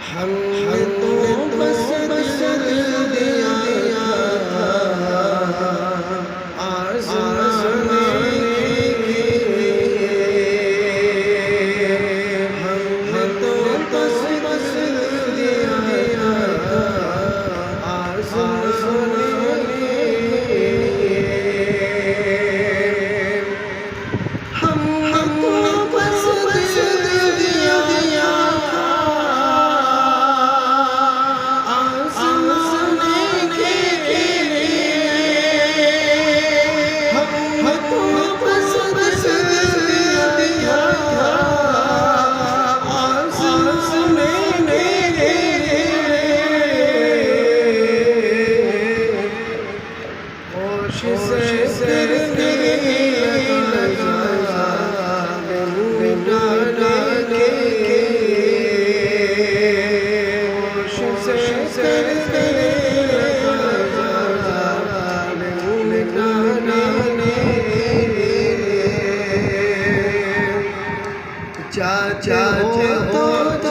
हमने तो बस दिया था आज़माने के लिए। हमने तो बस दिया था आज़माने के लिए। हमको बस दिया था आज़माने के लिए। हमको बस दिया था आज़माने के लिए। कोशिश करने लगा मिटाने के लिए। कोशिश करने लगा मिटाने के लिए। चाचा हो तो